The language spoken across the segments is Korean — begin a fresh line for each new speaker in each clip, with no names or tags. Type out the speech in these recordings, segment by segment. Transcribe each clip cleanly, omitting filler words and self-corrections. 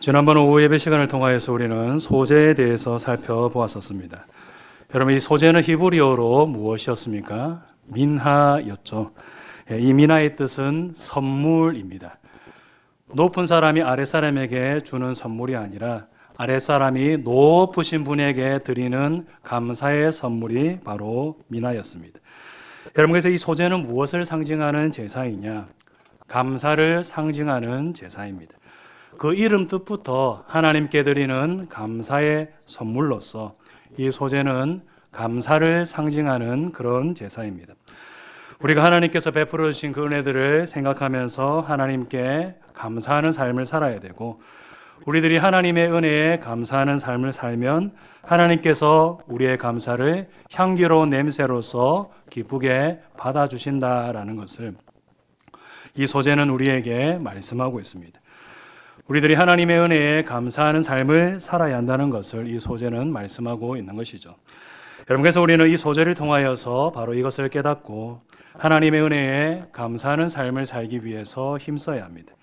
지난번 오후 예배 시간을 통하여서 우리는 소재에 대해서 살펴보았었습니다. 여러분, 이 소재는 히브리어로 무엇이었습니까? 민하였죠. 이 민하의 뜻은 선물입니다. 높은 사람이 아랫사람에게 주는 선물이 아니라 아랫사람이 높으신 분에게 드리는 감사의 선물이 바로 민하였습니다. 여러분, 그래서 이 소재는 무엇을 상징하는 제사이냐? 감사를 상징하는 제사입니다. 그 이름 뜻부터 하나님께 드리는 감사의 선물로서 이 소재는 감사를 상징하는 그런 제사입니다. 우리가 하나님께서 베풀어 주신 그 은혜들을 생각하면서 하나님께 감사하는 삶을 살아야 되고, 우리들이 하나님의 은혜에 감사하는 삶을 살면 하나님께서 우리의 감사를 향기로운 냄새로서 기쁘게 받아주신다라는 것을 이 소재는 우리에게 말씀하고 있습니다. 우리들이 하나님의 은혜에 감사하는 삶을 살아야 한다는 것을 이 소재는 말씀하고 있는 것이죠. 여러분, 그래서 우리는 이 소재를 통하여서 바로 이것을 깨닫고 하나님의 은혜에 감사하는 삶을 살기 위해서 힘써야 합니다.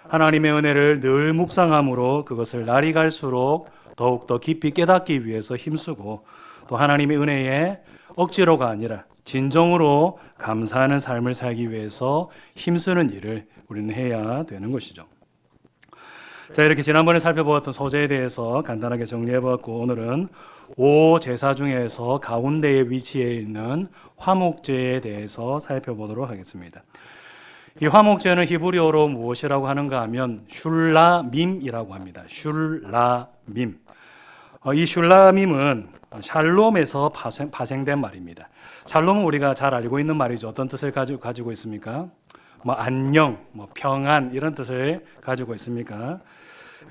하나님의 은혜를 늘 묵상함으로 그것을 날이 갈수록 더욱더 깊이 깨닫기 위해서 힘쓰고, 또 하나님의 은혜에 억지로가 아니라 진정으로 감사하는 삶을 살기 위해서 힘쓰는 일을 우리는 해야 되는 것이죠. 자, 이렇게 지난번에 살펴보았던 소재에 대해서 간단하게 정리해보았고, 오늘은 5제사 중에서 가운데에 위치해 있는 화목제에 대해서 살펴보도록 하겠습니다. 이 화목제는 히브리어로 무엇이라고 하는가 하면 슐라밈이라고 합니다. 슐라밈. 이 슐라밈은 샬롬에서 파생된 말입니다. 샬롬은 우리가 잘 알고 있는 말이죠. 어떤 뜻을 가지고 있습니까? 안녕, 평안 이런 뜻을 가지고 있습니까?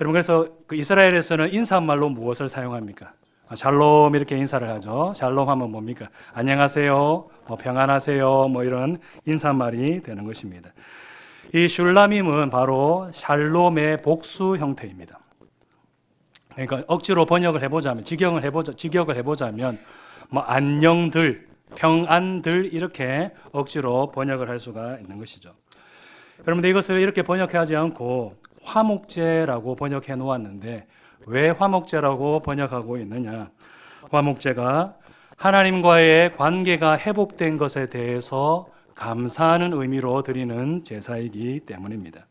여러분, 그래서 이스라엘에서는 인사말로 무엇을 사용합니까? 샬롬 이렇게 인사를 하죠. 샬롬 하면 뭡니까? 안녕하세요, 평안하세요, 이런 인사말이 되는 것입니다. 이 슐라밈은 바로 샬롬의 복수 형태입니다. 그러니까 억지로 번역을 해보자면, 직역을 해보자면 안녕들, 평안들 이렇게 억지로 번역을 할 수가 있는 것이죠. 여러분들, 이것을 이렇게 번역하지 않고 화목제라고 번역해 놓았는데, 왜 화목제라고 번역하고 있느냐? 화목제가 하나님과의 관계가 회복된 것에 대해서 감사하는 의미로 드리는 제사이기 때문입니다.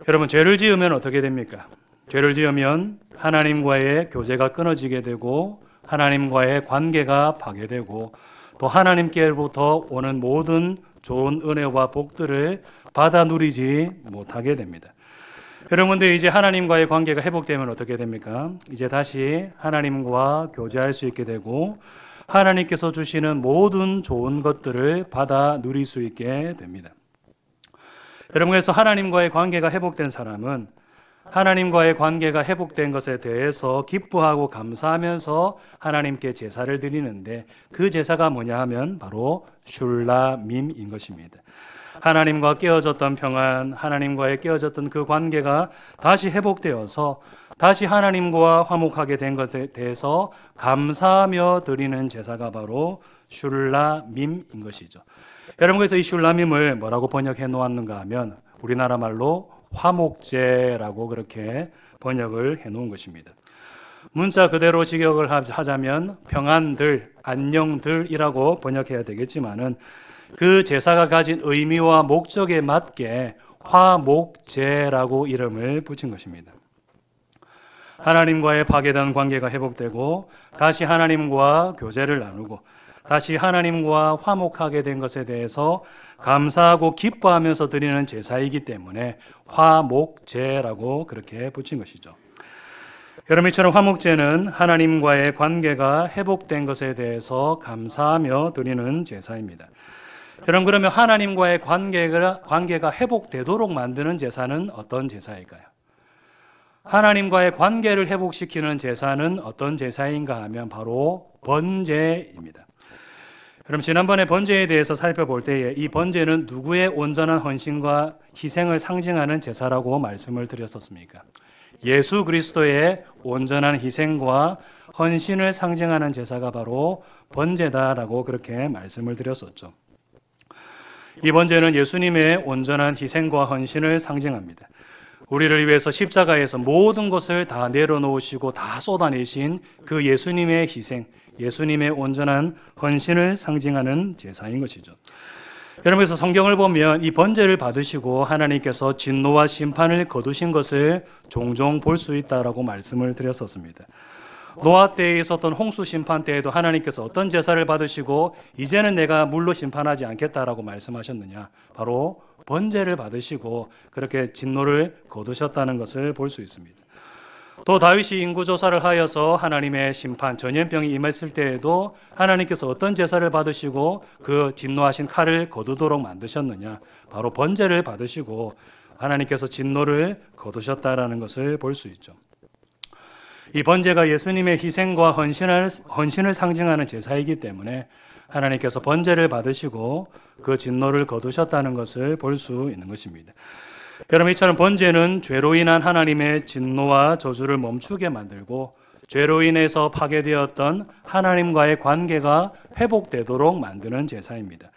여러분, 죄를 지으면 어떻게 됩니까? 죄를 지으면 하나님과의 교제가 끊어지게 되고 하나님과의 관계가 파괴되고, 또 하나님께로부터 오는 모든 좋은 은혜와 복들을 받아 누리지 못하게 됩니다. 여러분들, 이제 하나님과의 관계가 회복되면 어떻게 됩니까? 이제 다시 하나님과 교제할 수 있게 되고 하나님께서 주시는 모든 좋은 것들을 받아 누릴 수 있게 됩니다. 여러분, 그래서 하나님과의 관계가 회복된 사람은 하나님과의 관계가 회복된 것에 대해서 기뻐하고 감사하면서 하나님께 제사를 드리는데, 그 제사가 뭐냐 하면 바로 슐라밈인 것입니다. 하나님과 깨어졌던 평안, 하나님과의 깨어졌던 그 관계가 다시 회복되어서 다시 하나님과 화목하게 된 것에 대해서 감사하며 드리는 제사가 바로 슐라밈인 것이죠. 여러분, 그래서 이 슐라밈을 뭐라고 번역해 놓았는가 하면 우리나라 말로 화목제라고 그렇게 번역을 해 놓은 것입니다. 문자 그대로 직역을 하자면 평안들, 안녕들이라고 번역해야 되겠지만은, 그 제사가 가진 의미와 목적에 맞게 화목제라고 이름을 붙인 것입니다. 하나님과의 파괴된 관계가 회복되고 다시 하나님과 교제를 나누고 다시 하나님과 화목하게 된 것에 대해서 감사하고 기뻐하면서 드리는 제사이기 때문에 화목제라고 그렇게 붙인 것이죠. 여러분, 이처럼 화목제는 하나님과의 관계가 회복된 것에 대해서 감사하며 드리는 제사입니다. 여러분, 그러면 하나님과의 관계가 회복되도록 만드는 제사는 어떤 제사일까요? 하나님과의 관계를 회복시키는 제사는 어떤 제사인가 하면 바로 번제입니다. 여러분, 지난번에 번제에 대해서 살펴볼 때에 이 번제는 누구의 온전한 헌신과 희생을 상징하는 제사라고 말씀을 드렸었습니까? 예수 그리스도의 온전한 희생과 헌신을 상징하는 제사가 바로 번제다라고 그렇게 말씀을 드렸었죠. 이 번제는 예수님의 온전한 희생과 헌신을 상징합니다. 우리를 위해서 십자가에서 모든 것을 다 내려놓으시고 다 쏟아내신 그 예수님의 희생, 예수님의 온전한 헌신을 상징하는 제사인 것이죠. 여러분, 그래서 성경을 보면 이 번제를 받으시고 하나님께서 진노와 심판을 거두신 것을 종종 볼 수 있다라고 말씀을 드렸었습니다. 노아 때에 있었던 홍수 심판 때에도 하나님께서 어떤 제사를 받으시고 이제는 내가 물로 심판하지 않겠다라고 말씀하셨느냐? 바로 번제를 받으시고 그렇게 진노를 거두셨다는 것을 볼 수 있습니다. 또 다윗이 인구조사를 하여서 하나님의 심판, 전염병이 임했을 때에도 하나님께서 어떤 제사를 받으시고 그 진노하신 칼을 거두도록 만드셨느냐? 바로 번제를 받으시고 하나님께서 진노를 거두셨다라는 것을 볼 수 있죠. 이 번제가 예수님의 희생과 헌신을 상징하는 제사이기 때문에 하나님께서 번제를 받으시고 그 진노를 거두셨다는 것을 볼 수 있는 것입니다. 여러분, 이처럼 번제는 죄로 인한 하나님의 진노와 저주를 멈추게 만들고 죄로 인해서 파괴되었던 하나님과의 관계가 회복되도록 만드는 제사입니다.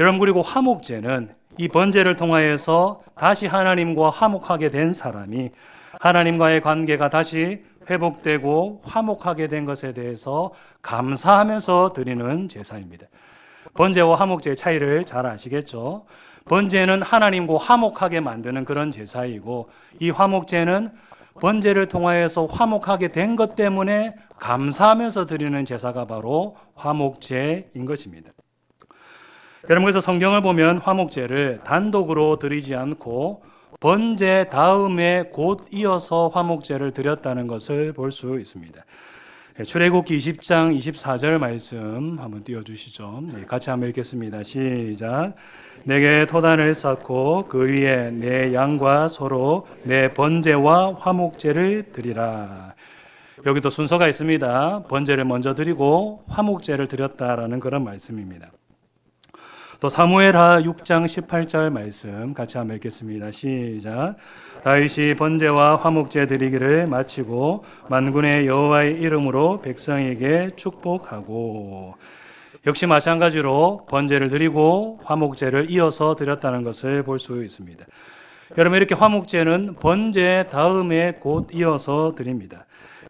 여러분, 그리고 화목제는 이 번제를 통하여서 다시 하나님과 화목하게 된 사람이 하나님과의 관계가 다시 회복되고 화목하게 된 것에 대해서 감사하면서 드리는 제사입니다. 번제와 화목제의 차이를 잘 아시겠죠? 번제는 하나님과 화목하게 만드는 그런 제사이고 이 화목제는 번제를 통하여서 화목하게 된 것 때문에 감사하면서 드리는 제사가 바로 화목제인 것입니다. 여러분, 그래서 성경을 보면 화목제를 단독으로 드리지 않고 번제 다음에 곧 이어서 화목제를 드렸다는 것을 볼 수 있습니다. 출애굽기 20장 24절 말씀 한번 띄워주시죠. 같이 한번 읽겠습니다. 시작. 내게 토단을 쌓고 그 위에 내 양과 소로 내 번제와 화목제를 드리라. 여기도 순서가 있습니다. 번제를 먼저 드리고 화목제를 드렸다라는 그런 말씀입니다. 또 사무엘하 6장 18절 말씀 같이 한번 읽겠습니다. 시작. 다윗이 번제와 화목제 드리기를 마치고 만군의 여호와의 이름으로 백성에게 축복하고, 역시 마찬가지로 번제를 드리고 화목제를 이어서 드렸다는 것을 볼 수 있습니다. 여러분, 이렇게 화목제는 번제 다음에 곧 이어서 드립니다.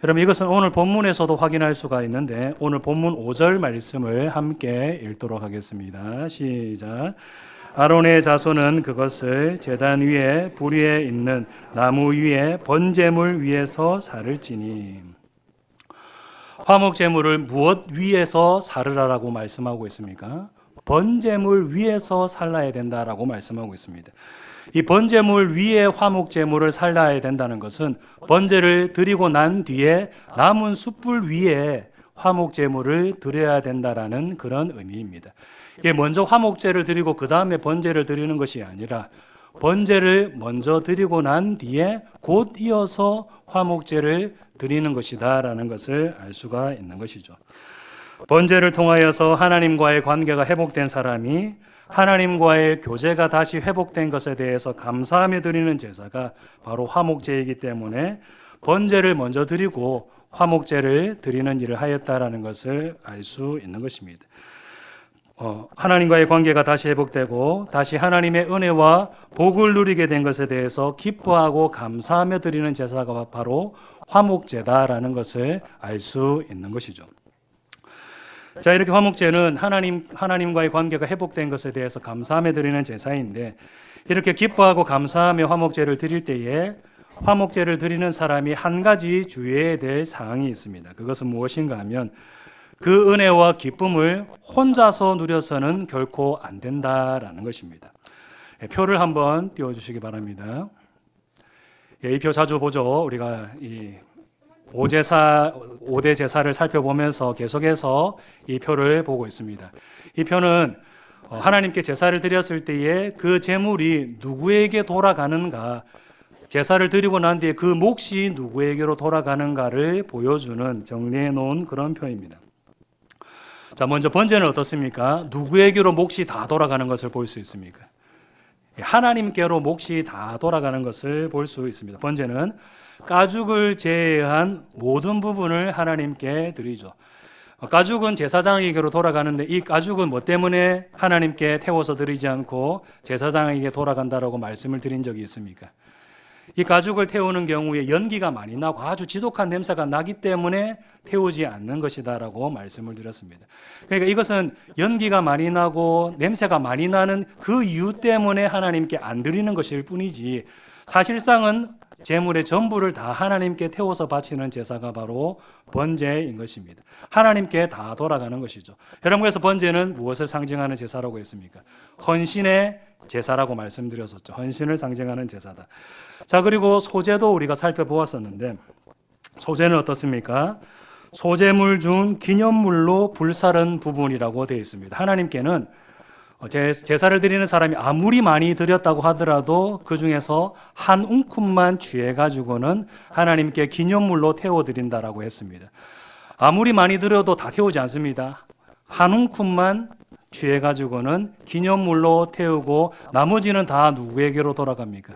여러분, 이것은 오늘 본문에서도 확인할 수가 있는데 오늘 본문 5절 말씀을 함께 읽도록 하겠습니다. 시작. 아론의 자손은 그것을 제단 위에 불 위에 있는 나무 위에 번제물 위에서 살을지니. 화목제물을 무엇 위에서 살으라라고 말씀하고 있습니까? 번제물 위에서 살라야 된다라고 말씀하고 있습니다. 이 번제물 위에 화목제물을 살라야 된다는 것은 번제를 드리고 난 뒤에 남은 숯불 위에 화목제물을 드려야 된다라는 그런 의미입니다. 이게 먼저 화목제를 드리고 그 다음에 번제를 드리는 것이 아니라 번제를 먼저 드리고 난 뒤에 곧 이어서 화목제를 드리는 것이다라는 것을 알 수가 있는 것이죠. 번제를 통하여서 하나님과의 관계가 회복된 사람이 하나님과의 교제가 다시 회복된 것에 대해서 감사하며 드리는 제사가 바로 화목제이기 때문에 번제를 먼저 드리고 화목제를 드리는 일을 하였다라는 것을 알 수 있는 것입니다. 하나님과의 관계가 다시 회복되고 다시 하나님의 은혜와 복을 누리게 된 것에 대해서 기뻐하고 감사하며 드리는 제사가 바로 화목제다라는 것을 알 수 있는 것이죠. 자, 이렇게 화목제는 하나님과의 관계가 회복된 것에 대해서 감사하며 드리는 제사인데, 이렇게 기뻐하고 감사하며 화목제를 드릴 때에 화목제를 드리는 사람이 한 가지 주의해야 될 사항이 있습니다. 그것은 무엇인가 하면 그 은혜와 기쁨을 혼자서 누려서는 결코 안 된다라는 것입니다. 표를 한번 띄워주시기 바랍니다. 이 표 자주 보죠. 우리가 이 5대 제사를 살펴보면서 계속해서 이 표를 보고 있습니다. 이 표는 하나님께 제사를 드렸을 때에 그 제물이 누구에게 돌아가는가, 제사를 드리고 난 뒤에 그 몫이 누구에게로 돌아가는가를 보여주는, 정리해 놓은 그런 표입니다. 자, 먼저 번제는 어떻습니까? 누구에게로 몫이 다 돌아가는 것을 볼 수 있습니까? 하나님께로 몫이 다 돌아가는 것을 볼 수 있습니다. 번제는 가죽을 제외한 모든 부분을 하나님께 드리죠. 가죽은 제사장에게로 돌아가는데 이 가죽은 뭐 때문에 하나님께 태워서 드리지 않고 제사장에게 돌아간다라고 말씀을 드린 적이 있습니까? 이 가죽을 태우는 경우에 연기가 많이 나고 아주 지독한 냄새가 나기 때문에 태우지 않는 것이다라고 말씀을 드렸습니다. 그러니까 이것은 연기가 많이 나고 냄새가 많이 나는 그 이유 때문에 하나님께 안 드리는 것일 뿐이지, 사실상은 제물의 전부를 다 하나님께 태워서 바치는 제사가 바로 번제인 것입니다. 하나님께 다 돌아가는 것이죠. 여러분, 그래서 번제는 무엇을 상징하는 제사라고 했습니까? 헌신의 제사라고 말씀드렸었죠. 헌신을 상징하는 제사다. 자, 그리고 소제도 우리가 살펴보았었는데, 소제는 어떻습니까? 소제물 중 기념물로 불사른 부분이라고 되어 있습니다. 하나님께는 제사를 드리는 사람이 아무리 많이 드렸다고 하더라도 그 중에서 한 움큼만 취해가지고는 하나님께 기념물로 태워드린다라고 했습니다. 아무리 많이 드려도 다 태우지 않습니다. 한 움큼만 취해가지고는 기념물로 태우고 나머지는 다 누구에게로 돌아갑니까?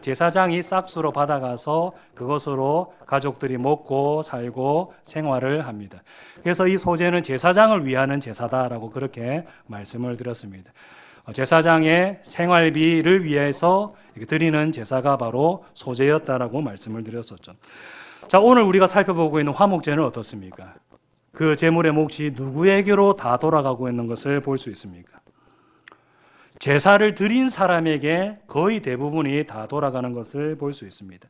제사장이 싹수로 받아가서 그것으로 가족들이 먹고 살고 생활을 합니다. 그래서 이 소제는 제사장을 위하는 제사다라고 그렇게 말씀을 드렸습니다. 제사장의 생활비를 위해서 드리는 제사가 바로 소제였다라고 말씀을 드렸었죠. 자, 오늘 우리가 살펴보고 있는 화목제는 어떻습니까? 그 제물의 몫이 누구에게로 다 돌아가고 있는 것을 볼 수 있습니까? 제사를 드린 사람에게 거의 대부분이 다 돌아가는 것을 볼 수 있습니다.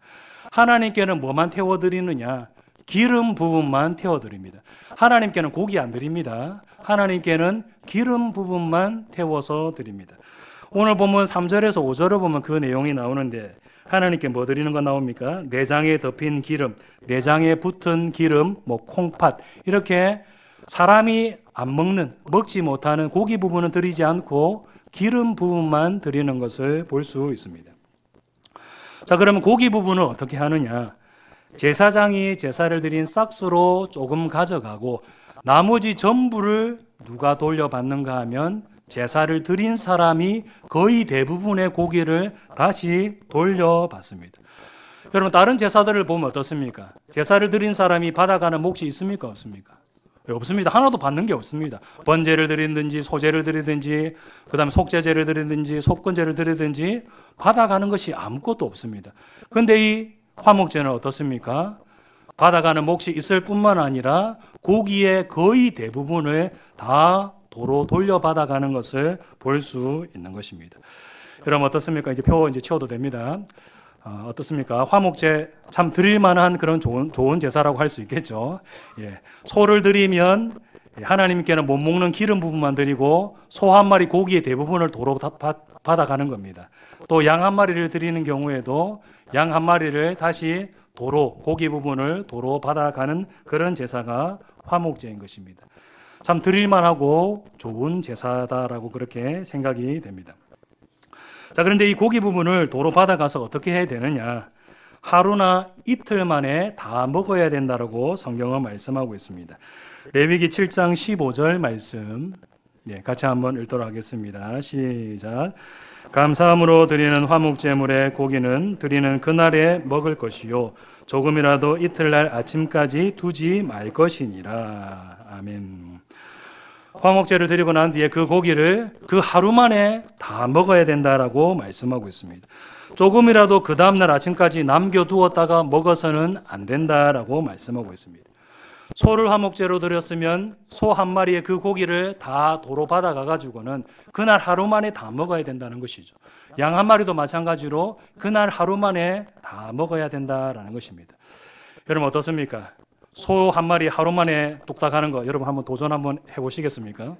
하나님께는 뭐만 태워드리느냐? 기름 부분만 태워드립니다. 하나님께는 고기 안 드립니다. 하나님께는 기름 부분만 태워서 드립니다. 오늘 보면 3절에서 5절을 보면 그 내용이 나오는데, 하나님께 뭐 드리는 거 나옵니까? 내장에 덮인 기름, 내장에 붙은 기름, 콩팥, 이렇게 사람이 안 먹지 못하는 고기 부분은 드리지 않고 기름 부분만 드리는 것을 볼 수 있습니다. 자, 그러면 고기 부분을 어떻게 하느냐? 제사장이 제사를 드린 싹수로 조금 가져가고 나머지 전부를 누가 돌려받는가 하면 제사를 드린 사람이 거의 대부분의 고기를 다시 돌려받습니다. 여러분, 다른 제사들을 보면 어떻습니까? 제사를 드린 사람이 받아가는 몫이 있습니까? 없습니까? 없습니다. 하나도 받는 게 없습니다. 번제를 드리든지 소제를 드리든지 그 다음에 속죄제를 드리든지 속건제를 드리든지 받아가는 것이 아무것도 없습니다. 그런데 이 화목제는 어떻습니까? 받아가는 몫이 있을 뿐만 아니라 고기의 거의 대부분을 다 도로 돌려받아가는 것을 볼 수 있는 것입니다. 여러분, 어떻습니까? 이제 표 치워도 됩니다. 어떻습니까? 화목제 참 드릴 만한 그런 좋은 제사라고 할 수 있겠죠. 예. 소를 드리면 하나님께는 못 먹는 기름 부분만 드리고 소 한 마리 고기의 대부분을 도로 받아가는 겁니다. 또 양 한 마리를 드리는 경우에도 양 한 마리를 다시 도로, 고기 부분을 도로 받아가는 그런 제사가 화목제인 것입니다. 참 드릴 만하고 좋은 제사다라고 그렇게 생각이 됩니다. 자, 그런데 이 고기 부분을 도로 받아가서 어떻게 해야 되느냐? 하루나 이틀 만에 다 먹어야 된다라고 성경은 말씀하고 있습니다. 레위기 7장 15절 말씀, 같이 한번 읽도록 하겠습니다. 시작. 감사함으로 드리는 화목제물의 고기는 드리는 그날에 먹을 것이요 조금이라도 이틀날 아침까지 두지 말 것이니라. 아멘. 화목제를 드리고 난 뒤에 그 고기를 그 하루 만에 다 먹어야 된다라고 말씀하고 있습니다. 조금이라도 그 다음날 아침까지 남겨두었다가 먹어서는 안 된다라고 말씀하고 있습니다. 소를 화목제로 드렸으면 소 한 마리의 그 고기를 다 도로 받아가가지고는 그날 하루 만에 다 먹어야 된다는 것이죠. 양 한 마리도 마찬가지로 그날 하루 만에 다 먹어야 된다라는 것입니다. 여러분, 어떻습니까? 소 한 마리 하루 만에 뚝딱 하는 거 여러분 한번 도전 한번 해보시겠습니까?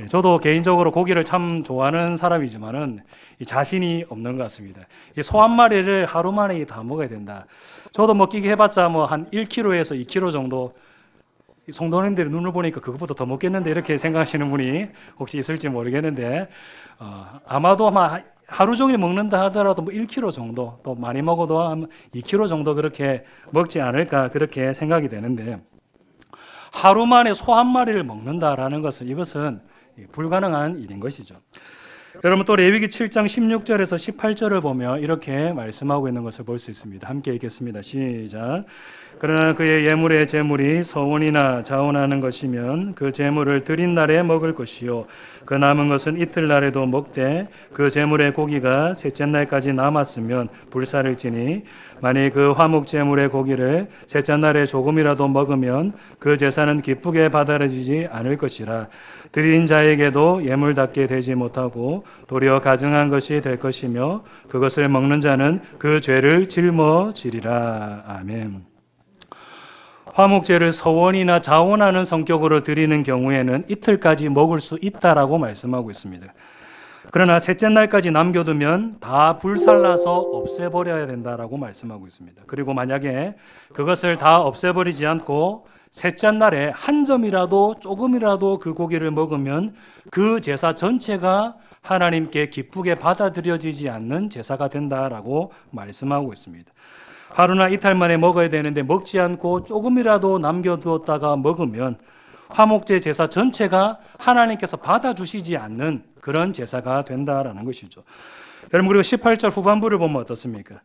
저도 개인적으로 고기를 참 좋아하는 사람이지만은 자신이 없는 것 같습니다. 소 한 마리를 하루 만에 다 먹어야 된다. 저도 먹기 해봤자 한 1kg에서 2kg 정도. 성도님들의 눈을 보니까 그것보다 더 먹겠는데 이렇게 생각하시는 분이 혹시 있을지 모르겠는데 아마도 하루 종일 먹는다 하더라도 1kg 정도, 또 많이 먹어도 한 2kg 정도 그렇게 먹지 않을까 그렇게 생각이 되는데, 하루 만에 소 한 마리를 먹는다라는 것은 이것은 불가능한 일인 것이죠. 여러분, 또 레위기 7장 16절에서 18절을 보면 이렇게 말씀하고 있는 것을 볼 수 있습니다. 함께 읽겠습니다. 시작. 그러나 그의 예물의 제물이 서원이나 자원하는 것이면 그 제물을 드린 날에 먹을 것이요 그 남은 것은 이틀날에도 먹되 그 제물의 고기가 셋째 날까지 남았으면 불살을지니 만일 그 화목 제물의 고기를 셋째 날에 조금이라도 먹으면 그 제사는 기쁘게 받아들이지 않을 것이라. 드린 자에게도 예물답게 되지 못하고 도리어 가증한 것이 될 것이며 그것을 먹는 자는 그 죄를 짊어지리라. 아멘. 화목제를 서원이나 자원하는 성격으로 드리는 경우에는 이틀까지 먹을 수 있다라고 말씀하고 있습니다. 그러나 셋째 날까지 남겨두면 다 불살라서 없애버려야 된다라고 말씀하고 있습니다. 그리고 만약에 그것을 다 없애버리지 않고 셋째 날에 한 점이라도 조금이라도 그 고기를 먹으면 그 제사 전체가 하나님께 기쁘게 받아들여지지 않는 제사가 된다라고 말씀하고 있습니다. 하루나 이틀 만에 먹어야 되는데 먹지 않고 조금이라도 남겨두었다가 먹으면 화목제 제사 전체가 하나님께서 받아주시지 않는 그런 제사가 된다라는 것이죠. 여러분, 그리고 18절 후반부를 보면 어떻습니까?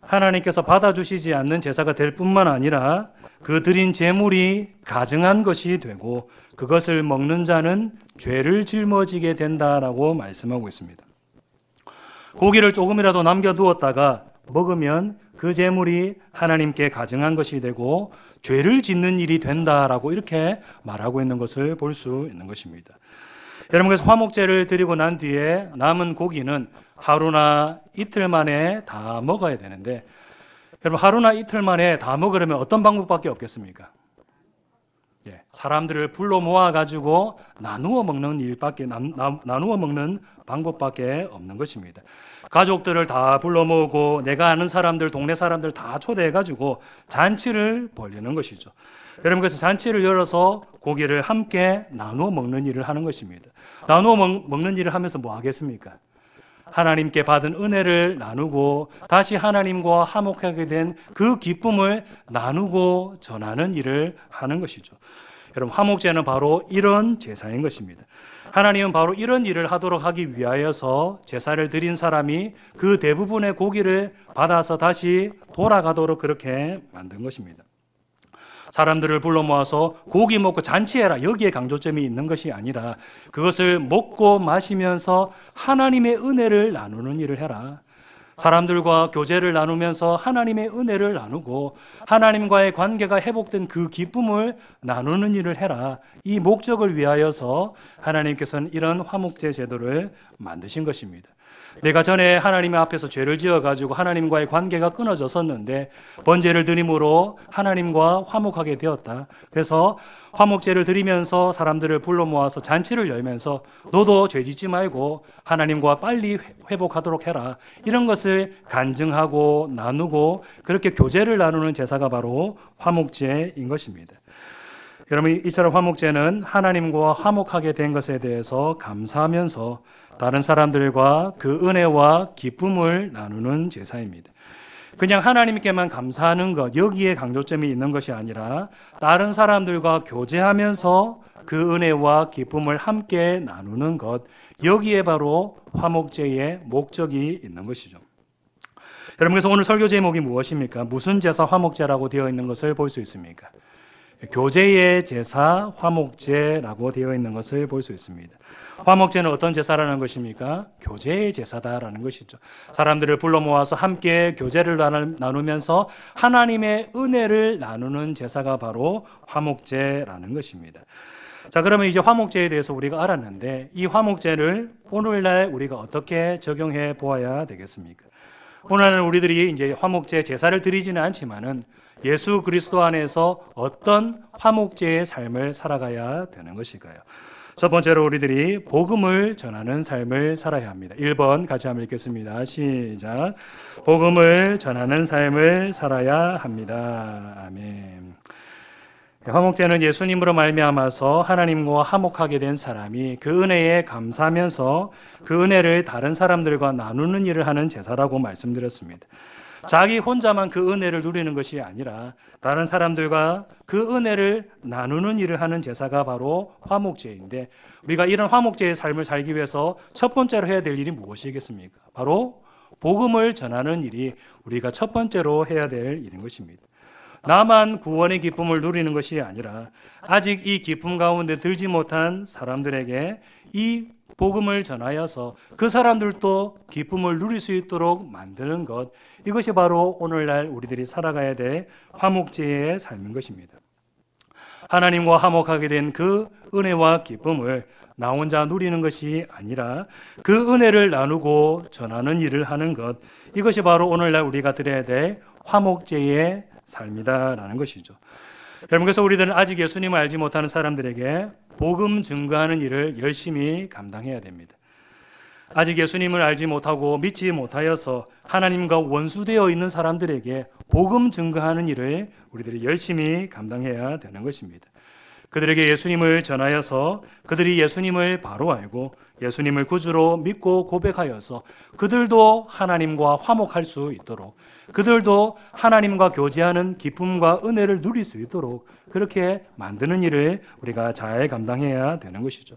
하나님께서 받아주시지 않는 제사가 될 뿐만 아니라 그 드린 제물이 가증한 것이 되고 그것을 먹는 자는 죄를 짊어지게 된다라고 말씀하고 있습니다. 고기를 조금이라도 남겨두었다가 먹으면 그 제물이 하나님께 가증한 것이 되고 죄를 짓는 일이 된다라고 이렇게 말하고 있는 것을 볼 수 있는 것입니다. 여러분, 그래서 화목제를 드리고 난 뒤에 남은 고기는 하루나 이틀 만에 다 먹어야 되는데, 여러분, 하루나 이틀 만에 다 먹으려면 어떤 방법밖에 없겠습니까? 사람들을 불러 모아가지고 나누어 먹는 방법밖에 없는 것입니다. 가족들을 다 불러 모으고 내가 아는 사람들, 동네 사람들 다 초대해가지고 잔치를 벌이는 것이죠. 여러분, 그래서 잔치를 열어서 고기를 함께 나누어 먹는 일을 하는 것입니다. 나누어 먹는 일을 하면서 뭐 하겠습니까? 하나님께 받은 은혜를 나누고 다시 하나님과 화목하게 된 그 기쁨을 나누고 전하는 일을 하는 것이죠. 여러분, 화목제는 바로 이런 제사인 것입니다. 하나님은 바로 이런 일을 하도록 하기 위하여서 제사를 드린 사람이 그 대부분의 고기를 받아서 다시 돌아가도록 그렇게 만든 것입니다. 사람들을 불러 모아서 고기 먹고 잔치해라, 여기에 강조점이 있는 것이 아니라 그것을 먹고 마시면서 하나님의 은혜를 나누는 일을 해라. 사람들과 교제를 나누면서 하나님의 은혜를 나누고 하나님과의 관계가 회복된 그 기쁨을 나누는 일을 해라. 이 목적을 위하여서 하나님께서는 이런 화목제 제도를 만드신 것입니다. 내가 전에 하나님 앞에서 죄를 지어가지고 하나님과의 관계가 끊어졌었는데 번제를 드림으로 하나님과 화목하게 되었다. 그래서 화목제를 드리면서 사람들을 불러 모아서 잔치를 열면서 너도 죄 짓지 말고 하나님과 빨리 회복하도록 해라. 이런 것을 간증하고 나누고 그렇게 교제를 나누는 제사가 바로 화목제인 것입니다. 여러분, 이처럼 화목제는 하나님과 화목하게 된 것에 대해서 감사하면서 다른 사람들과 그 은혜와 기쁨을 나누는 제사입니다. 그냥 하나님께만 감사하는 것, 여기에 강조점이 있는 것이 아니라 다른 사람들과 교제하면서 그 은혜와 기쁨을 함께 나누는 것, 여기에 바로 화목제의 목적이 있는 것이죠. 여러분, 그래서 오늘 설교 제목이 무엇입니까? 무슨 제사 화목제라고 되어 있는 것을 볼 수 있습니까? 교제의 제사 화목제라고 되어 있는 것을 볼 수 있습니다. 화목제는 어떤 제사라는 것입니까? 교제의 제사다라는 것이죠. 사람들을 불러 모아서 함께 교제를 나누면서 하나님의 은혜를 나누는 제사가 바로 화목제라는 것입니다. 자, 그러면 이제 화목제에 대해서 우리가 알았는데 이 화목제를 오늘날 우리가 어떻게 적용해 보아야 되겠습니까? 오늘날 우리들이 이제 화목제 제사를 드리지는 않지만은 예수 그리스도 안에서 어떤 화목제의 삶을 살아가야 되는 것일까요? 첫 번째로 우리들이 복음을 전하는 삶을 살아야 합니다. 1번 같이 한번 읽겠습니다. 시작. 복음을 전하는 삶을 살아야 합니다. 아멘. 화목제는 예수님으로 말미암아서 하나님과 화목하게 된 사람이 그 은혜에 감사하면서 그 은혜를 다른 사람들과 나누는 일을 하는 제사라고 말씀드렸습니다. 자기 혼자만 그 은혜를 누리는 것이 아니라 다른 사람들과 그 은혜를 나누는 일을 하는 제사가 바로 화목제인데 우리가 이런 화목제의 삶을 살기 위해서 첫 번째로 해야 될 일이 무엇이겠습니까? 바로 복음을 전하는 일이 우리가 첫 번째로 해야 될 일인 것입니다. 나만 구원의 기쁨을 누리는 것이 아니라 아직 이 기쁨 가운데 들지 못한 사람들에게 이 복음을 전하여서 그 사람들도 기쁨을 누릴 수 있도록 만드는 것, 이것이 바로 오늘날 우리들이 살아가야 될 화목제의 삶인 것입니다. 하나님과 화목하게 된 그 은혜와 기쁨을 나 혼자 누리는 것이 아니라 그 은혜를 나누고 전하는 일을 하는 것, 이것이 바로 오늘날 우리가 드려야 될 화목제의 삶이다라는 것이죠. 여러분, 그래서 우리들은 아직 예수님을 알지 못하는 사람들에게 복음 증거하는 일을 열심히 감당해야 됩니다. 아직 예수님을 알지 못하고 믿지 못하여서 하나님과 원수되어 있는 사람들에게 복음 증거하는 일을 우리들이 열심히 감당해야 되는 것입니다. 그들에게 예수님을 전하여서 그들이 예수님을 바로 알고 예수님을 구주로 믿고 고백하여서 그들도 하나님과 화목할 수 있도록, 그들도 하나님과 교제하는 기쁨과 은혜를 누릴 수 있도록 그렇게 만드는 일을 우리가 잘 감당해야 되는 것이죠.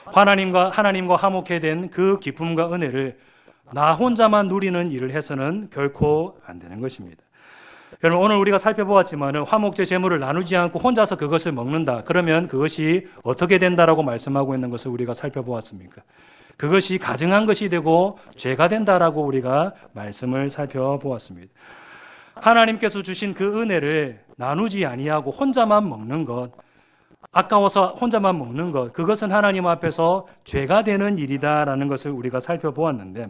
하나님과 화목해 된 그 기쁨과 은혜를 나 혼자만 누리는 일을 해서는 결코 안 되는 것입니다. 여러분, 오늘 우리가 살펴보았지만 화목제 제물을 나누지 않고 혼자서 그것을 먹는다, 그러면 그것이 어떻게 된다라고 말씀하고 있는 것을 우리가 살펴보았습니까? 그것이 가증한 것이 되고 죄가 된다라고 우리가 말씀을 살펴보았습니다. 하나님께서 주신 그 은혜를 나누지 아니하고 혼자만 먹는 것, 아까워서 혼자만 먹는 것, 그것은 하나님 앞에서 죄가 되는 일이다라는 것을 우리가 살펴보았는데,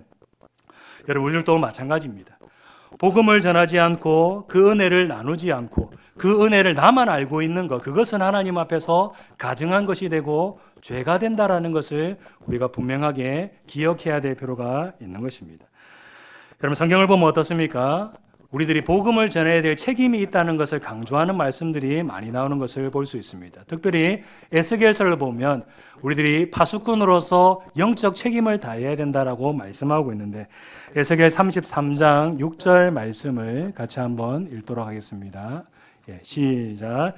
여러분, 우리들도 마찬가지입니다. 복음을 전하지 않고 그 은혜를 나누지 않고 그 은혜를 나만 알고 있는 것, 그것은 하나님 앞에서 가증한 것이 되고 죄가 된다라는 것을 우리가 분명하게 기억해야 될 필요가 있는 것입니다. 여러분, 성경을 보면 어떻습니까? 우리들이 복음을 전해야 될 책임이 있다는 것을 강조하는 말씀들이 많이 나오는 것을 볼 수 있습니다. 특별히 에스겔서를 보면 우리들이 파수꾼으로서 영적 책임을 다해야 된다라고 말씀하고 있는데, 에스겔 33장 6절 말씀을 같이 한번 읽도록 하겠습니다. 시작.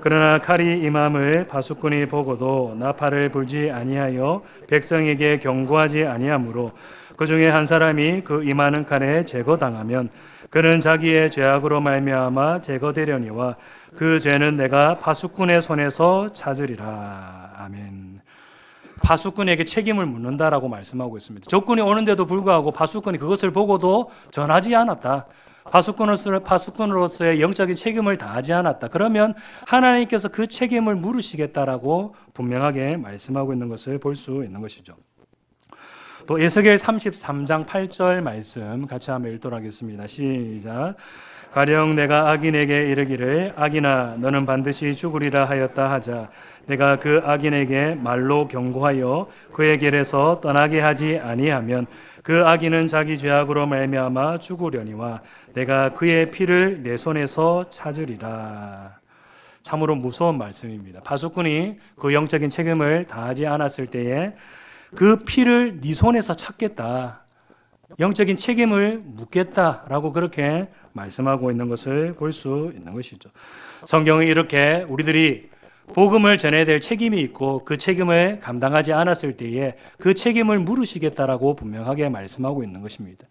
그러나 칼이 임함을 파수꾼이 보고도 나팔을 불지 아니하여 백성에게 경고하지 아니하므로 그 중에 한 사람이 그 임하는 칼에 제거당하면 그는 자기의 죄악으로 말미암아 제거되려니와 그 죄는 내가 파수꾼의 손에서 찾으리라. 아멘. 파수꾼에게 책임을 묻는다라고 말씀하고 있습니다. 적군이 오는데도 불구하고 파수꾼이 그것을 보고도 전하지 않았다, 파수꾼으로서의 영적인 책임을 다하지 않았다, 그러면 하나님께서 그 책임을 물으시겠다라고 분명하게 말씀하고 있는 것을 볼 수 있는 것이죠. 또 에스겔 33장 8절 말씀 같이 한번 읽도록 하겠습니다. 시작. 가령 내가 악인에게 이르기를 악인아 너는 반드시 죽으리라 하였다 하자 내가 그 악인에게 말로 경고하여 그의 길에서 떠나게 하지 아니하면 그 악인은 자기 죄악으로 말미암아 죽으려니와 내가 그의 피를 내 손에서 찾으리라. 참으로 무서운 말씀입니다. 파수꾼이 그 영적인 책임을 다하지 않았을 때에 그 피를 네 손에서 찾겠다, 영적인 책임을 묻겠다라고 그렇게 말씀하고 있는 것을 볼 수 있는 것이죠. 성경은 이렇게 우리들이 복음을 전해야 될 책임이 있고 그 책임을 감당하지 않았을 때에 그 책임을 물으시겠다라고 분명하게 말씀하고 있는 것입니다.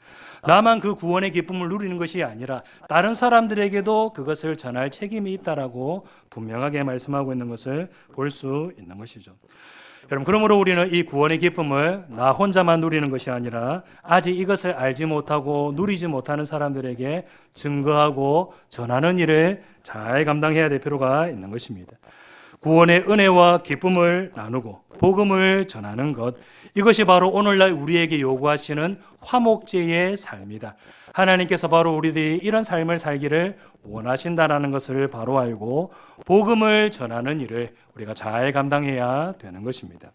나만 그 구원의 기쁨을 누리는 것이 아니라 다른 사람들에게도 그것을 전할 책임이 있다라고 분명하게 말씀하고 있는 것을 볼 수 있는 것이죠. 여러분, 그러므로 우리는 이 구원의 기쁨을 나 혼자만 누리는 것이 아니라 아직 이것을 알지 못하고 누리지 못하는 사람들에게 증거하고 전하는 일을 잘 감당해야 될 필요가 있는 것입니다. 구원의 은혜와 기쁨을 나누고 복음을 전하는 것, 이것이 바로 오늘날 우리에게 요구하시는 화목제의 삶이다. 하나님께서 바로 우리들이 이런 삶을 살기를 원하신다는 것을 바로 알고 복음을 전하는 일을 우리가 잘 감당해야 되는 것입니다.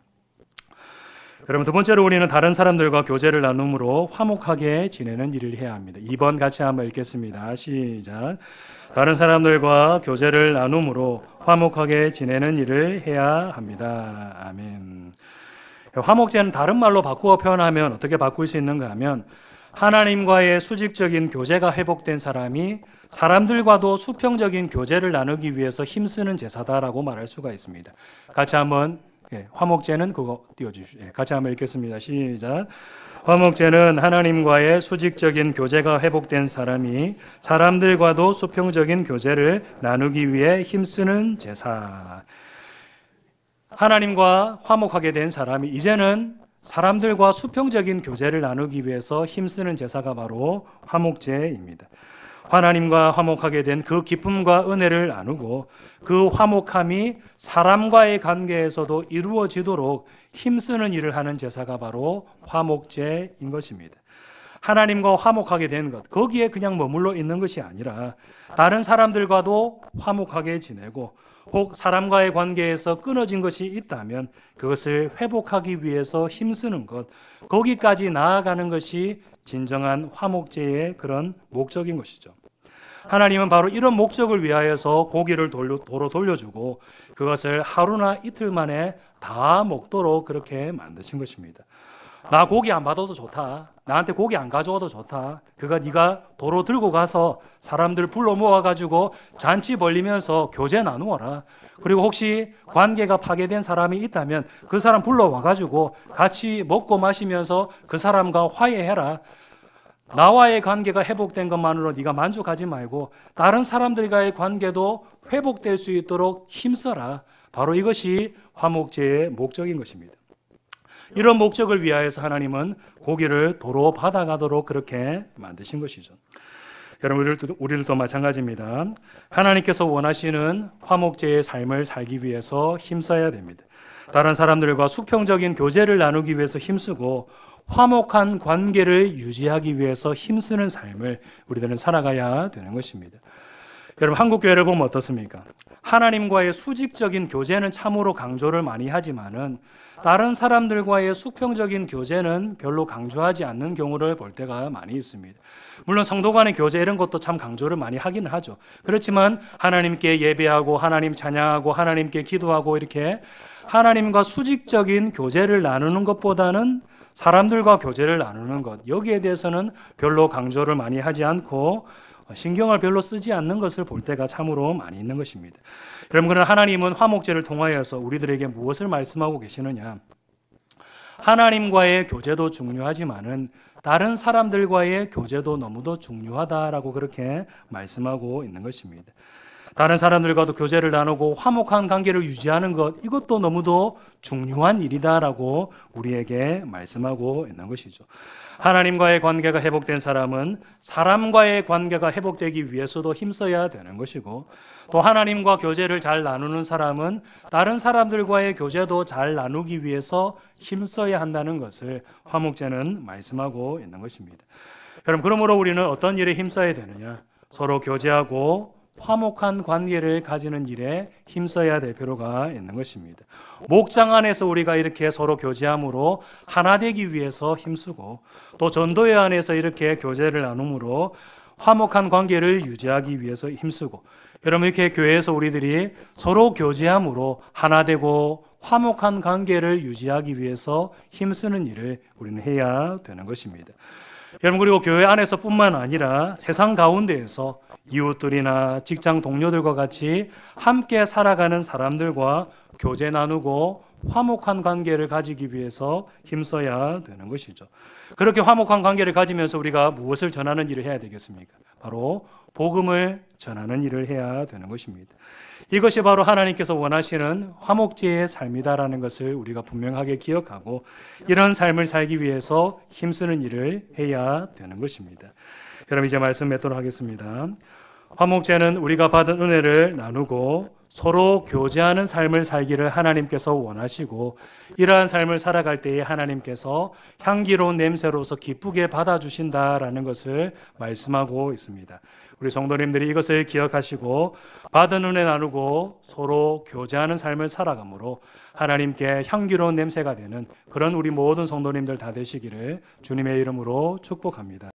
여러분, 두 번째로 우리는 다른 사람들과 교제를 나눔으로 화목하게 지내는 일을 해야 합니다. 2번 같이 한번 읽겠습니다. 시작. 다른 사람들과 교제를 나눔으로 화목하게 지내는 일을 해야 합니다. 아멘. 화목제는 다른 말로 바꾸어 표현하면 어떻게 바꿀 수 있는가 하면 하나님과의 수직적인 교제가 회복된 사람이 사람들과도 수평적인 교제를 나누기 위해서 힘쓰는 제사다라고 말할 수가 있습니다. 같이 한번 화목제는 그거 띄워주십시오. 같이 한번 읽겠습니다. 시작. 화목제는 하나님과의 수직적인 교제가 회복된 사람이 사람들과도 수평적인 교제를 나누기 위해 힘쓰는 제사. 하나님과 화목하게 된 사람이 이제는 사람들과 수평적인 교제를 나누기 위해서 힘쓰는 제사가 바로 화목제입니다. 하나님과 화목하게 된 그 기쁨과 은혜를 나누고 그 화목함이 사람과의 관계에서도 이루어지도록 힘쓰는 일을 하는 제사가 바로 화목제인 것입니다. 하나님과 화목하게 된 것, 거기에 그냥 머물러 있는 것이 아니라 다른 사람들과도 화목하게 지내고 혹 사람과의 관계에서 끊어진 것이 있다면 그것을 회복하기 위해서 힘쓰는 것, 거기까지 나아가는 것이 진정한 화목제의 그런 목적인 것이죠. 하나님은 바로 이런 목적을 위하여서 고기를 도로 돌려주고 그것을 하루나 이틀 만에 다 먹도록 그렇게 만드신 것입니다. 나 고기 안 받아도 좋다. 나한테 고기 안 가져와도 좋다. 그거 네가 도로 들고 가서 사람들 불러 모아가지고 잔치 벌리면서 교제 나누어라. 그리고 혹시 관계가 파괴된 사람이 있다면 그 사람 불러와가지고 같이 먹고 마시면서 그 사람과 화해해라. 나와의 관계가 회복된 것만으로 네가 만족하지 말고 다른 사람들과의 관계도 회복될 수 있도록 힘써라. 바로 이것이 화목제의 목적인 것입니다. 이런 목적을 위하여서 하나님은 고기를 도로 받아가도록 그렇게 만드신 것이죠. 여러분, 우리들도 마찬가지입니다. 하나님께서 원하시는 화목제의 삶을 살기 위해서 힘써야 됩니다. 다른 사람들과 수평적인 교제를 나누기 위해서 힘쓰고 화목한 관계를 유지하기 위해서 힘쓰는 삶을 우리들은 살아가야 되는 것입니다. 여러분, 한국교회를 보면 어떻습니까? 하나님과의 수직적인 교제는 참으로 강조를 많이 하지만은 다른 사람들과의 수평적인 교제는 별로 강조하지 않는 경우를 볼 때가 많이 있습니다. 물론 성도 간의 교제 이런 것도 참 강조를 많이 하기는 하죠. 그렇지만 하나님께 예배하고 하나님 찬양하고 하나님께 기도하고 이렇게 하나님과 수직적인 교제를 나누는 것보다는 사람들과 교제를 나누는 것, 여기에 대해서는 별로 강조를 많이 하지 않고 신경을 별로 쓰지 않는 것을 볼 때가 참으로 많이 있는 것입니다. 여러분, 그러나 하나님은 화목제를 통하여서 우리들에게 무엇을 말씀하고 계시느냐? 하나님과의 교제도 중요하지만은 다른 사람들과의 교제도 너무도 중요하다라고 그렇게 말씀하고 있는 것입니다. 다른 사람들과도 교제를 나누고 화목한 관계를 유지하는 것, 이것도 너무도 중요한 일이다라고 우리에게 말씀하고 있는 것이죠. 하나님과의 관계가 회복된 사람은 사람과의 관계가 회복되기 위해서도 힘써야 되는 것이고, 또 하나님과 교제를 잘 나누는 사람은 다른 사람들과의 교제도 잘 나누기 위해서 힘써야 한다는 것을 화목제는 말씀하고 있는 것입니다. 여러분, 그러므로 우리는 어떤 일에 힘써야 되느냐? 서로 교제하고 화목한 관계를 가지는 일에 힘써야 될 필요가 있는 것입니다. 목장 안에서 우리가 이렇게 서로 교제함으로 하나 되기 위해서 힘쓰고, 또 전도회 안에서 이렇게 교제를 나눔으로 화목한 관계를 유지하기 위해서 힘쓰고, 여러분, 이렇게 교회에서 우리들이 서로 교제함으로 하나 되고 화목한 관계를 유지하기 위해서 힘쓰는 일을 우리는 해야 되는 것입니다. 여러분, 그리고 교회 안에서뿐만 아니라 세상 가운데에서 이웃들이나 직장 동료들과 같이 함께 살아가는 사람들과 교제 나누고 화목한 관계를 가지기 위해서 힘써야 되는 것이죠. 그렇게 화목한 관계를 가지면서 우리가 무엇을 전하는 일을 해야 되겠습니까? 바로 복음을 전하는 일을 해야 되는 것입니다. 이것이 바로 하나님께서 원하시는 화목제의 삶이다라는 것을 우리가 분명하게 기억하고 이런 삶을 살기 위해서 힘쓰는 일을 해야 되는 것입니다. 여러분, 이제 말씀 맺도록 하겠습니다. 화목제는 우리가 받은 은혜를 나누고 서로 교제하는 삶을 살기를 하나님께서 원하시고, 이러한 삶을 살아갈 때에 하나님께서 향기로운 냄새로서 기쁘게 받아주신다라는 것을 말씀하고 있습니다. 우리 성도님들이 이것을 기억하시고 받은 은혜 나누고 서로 교제하는 삶을 살아가므로 하나님께 향기로운 냄새가 되는 그런 우리 모든 성도님들 다 되시기를 주님의 이름으로 축복합니다.